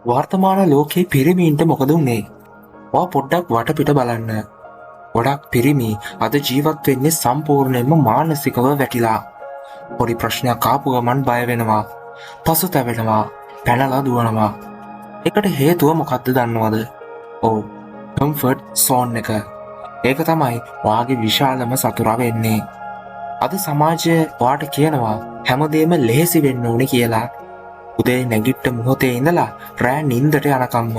වර්තමාන ලෝකයේ පිරිමීන්ට මොකද වුනේ? ඔයා පොඩ්ඩක් වටපිට බලන්න. ගොඩක් පිරිමි අද ජීවත් වෙන්නේ සම්පූර්ණයෙන්ම මානසිකව වැටිලා. පොඩි ප්‍රශ්නයක් ආපු ගමන් බය වෙනවා, පසුතැවෙනවා, පැනලා දුවනවා. ඒකට හේතුව මොකක්ද දන්නවද? ඔව්, කම්ෆර්ට් සෝන් එක. ඒක තමයි ඔයාගේ විශාලම සතුරා වෙන්නේ. අද සමාජය ඔයාට කියනවා හැමදේම ලෙහෙසි වෙන්න ඕනේ කියලා. උදේ නැගිට්ට මොහොතේ ඉඳලා රෑ නින්දට යනකම්ම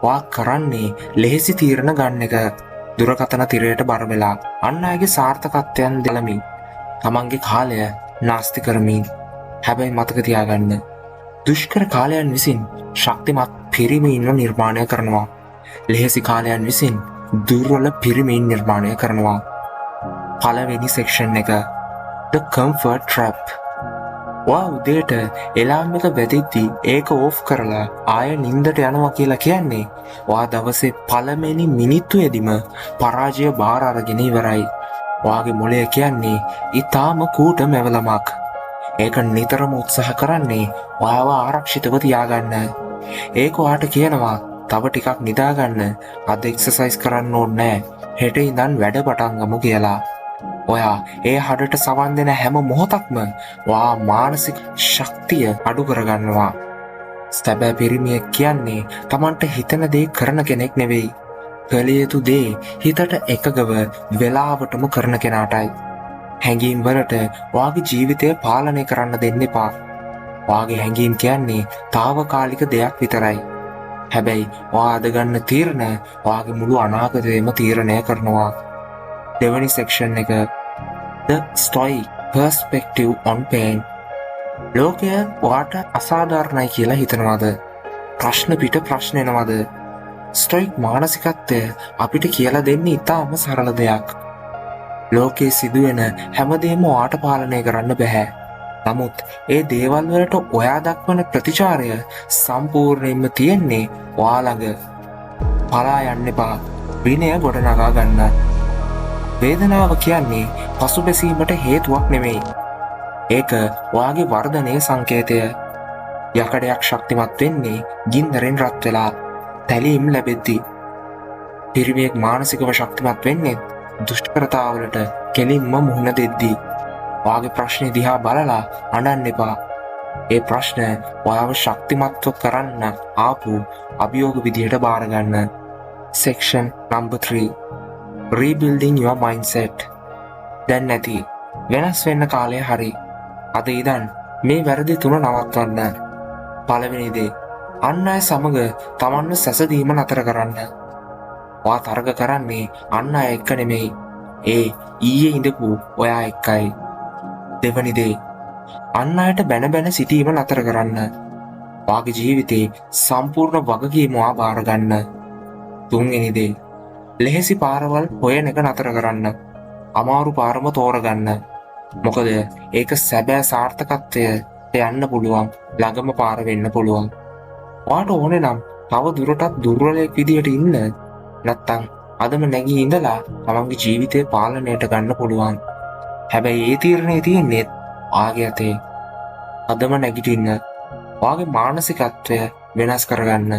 ඔයා කරන්නේ ලෙහෙසි තීරණ ගන්න එක. දුරකථන තිරයට බර වෙලා අන් අයගේ සාර්ථකත්වයන් දෙලමින් තමන්ගේ කාලය නාස්ති කරමින්. හැබැයි මතක තියාගන්න, දුෂ්කර කාලයන් විසින් ශක්තිමත් පිරිමීන්ව නිර්මාණය කරනවා. ලෙහෙසි කාලයන් විසින් දුර්වල පිරිමීන් නිර්මාණය කරනවා. පළවෙනි සෙක්ෂන් එක, The Comfort Trap. ඔයා උදේට එලාම් එක වැදිද්දී ඒක ඕෆ් කරලා ආය නින්දට යනවා කියලා කියන්නේ ඔයා දවසේ පළවෙනි මිනිත්තුවේදීම පරාජය බාර අරගෙන ඉවරයි. ඔයාගේ මොළය කියන්නේ ඊටාම කූට මෙවලමක්. ඒක නිතරම උත්සාහ කරන්නේ ඔයාව ආරක්ෂිතව තියාගන්න. ඒක ඔයාට කියනවා තව ටිකක් නිදාගන්න, අද එක්සර්සයිස් කරන්න ඕනේ නැහැ, හෙට ඉඳන් වැඩ පටන් ගමු කියලා. ඔයා ඒ හඩට සවන් දෙන හැම මොහොතක්ම ඔයා මානසික ශක්තිය අඩු කරගන්නවා. සැබෑ පිරිමියෙක් කියන්නේ තමන්ට හිතන දේ කරන කෙනෙක් නෙවෙයි. කළ යුතු දේ හිතට එකගව වෙලාවටම කරන කෙනාටයි. හැඟීම් වලට ඔයාගේ ජීවිතය පාලනය කරන්න දෙන්න එපා. ඔයාගේ හැඟීම් කියන්නේ తాවකාලික දෙයක් විතරයි. හැබැයි ඔයා අද ගන්න තීරණ ඔයාගේ මුළු අනාගතයම තීරණය කරනවා. දෙවැනි සෙක්ෂන් එක, The Stoic Perspective on Pain. ලෝකය ඔයාට අසාධාරණයි කියලා හිතනවාද? ප්‍රශ්න පිට ප්‍රශ්න එනවාද? ස්ටොයික් මානසිකත්වය අපිට කියලා දෙන්නේ ඉතාම සරල දෙයක්. ලෝකයේ සිදුවෙන හැමදේම ඔයාට පාලනය කරන්න බැහැ. නමුත් ඒ දේවල් වලට ඔයා දක්වන ප්‍රතිචාරය සම්පූර්ණයෙන්ම තියෙන්නේ ඔයා ළඟ. පලා යන්න එපා. විනය ගොඩනගා ගන්න. වේදනාව කියන්නේ පසුබැසීමට හේතුවක් නෙමෙයි. ඒක ඔයාගේ වර්ධනයේ සංකේතය. යකඩයක් ශක්තිමත් වෙන්නේ ගින්දරෙන් රත් වෙලා තැලීම් ලැබෙද්දී. පිරිමියෙක් මානසිකව ශක්තිමත් වෙන්නේ දුෂ්කරතාවලට කෙලින්ම මුහුණ දෙද්දී. ඔයාගේ ප්‍රශ්නේ දිහා බලලා අඬන්න එපා. ඒ ප්‍රශ්න ඔයාව ශක්තිමත්ව කරන්න ආපු අභියෝග විදිහට බාර ගන්න. Section number 3. Rebuilding your mindset. දැන් නැති වෙනස් වෙන්න කාලය හරි. අද ඉඳන් මේ වැරදි තුන නවත්වන්න. පළවෙනි දේ, අන් අය සමග තමන්ව සැසඳීම නතර කරන්න. ඔයා තරග කරන්නේ අන් අය එක්ක නෙමෙයි. ඒ ඊයේ ඉඳපු ඔයා එක්කයි. දෙවැනි දේ, අන් අයට බැන බැන සිටීම නතර කරන්න. ඔයාගේ ජීවිතේ සම්පූර්ණ වගකීම ඔයා බාර ගන්න. තුන්වෙනි දේ, ලෙහෙසි පාරවල් හොයන එක නතර කරන්න. අමාරු පාරම තෝරගන්න. මොකද ඒක සැබෑ සාර්ථකත්වයට යන්න පුළුවන් ළඟම පාර වෙන්න පුළුවන්. ඔයාට ඕනේ නම් තව දුරටත් දුර්වලයෙක් විදියට ඉන්න. නැත්තම් අදම නැගී ඉඳලා තමන්ගේ ජීවිතය පාලනයට ගන්න පුළුවන්. හැබැයි ඒ තීරණය තියෙන්නේ ඔයාගේ අතේ. අදම නැගිටින්න. ඔයාගේ මානසිකත්වය වෙනස් කරගන්න.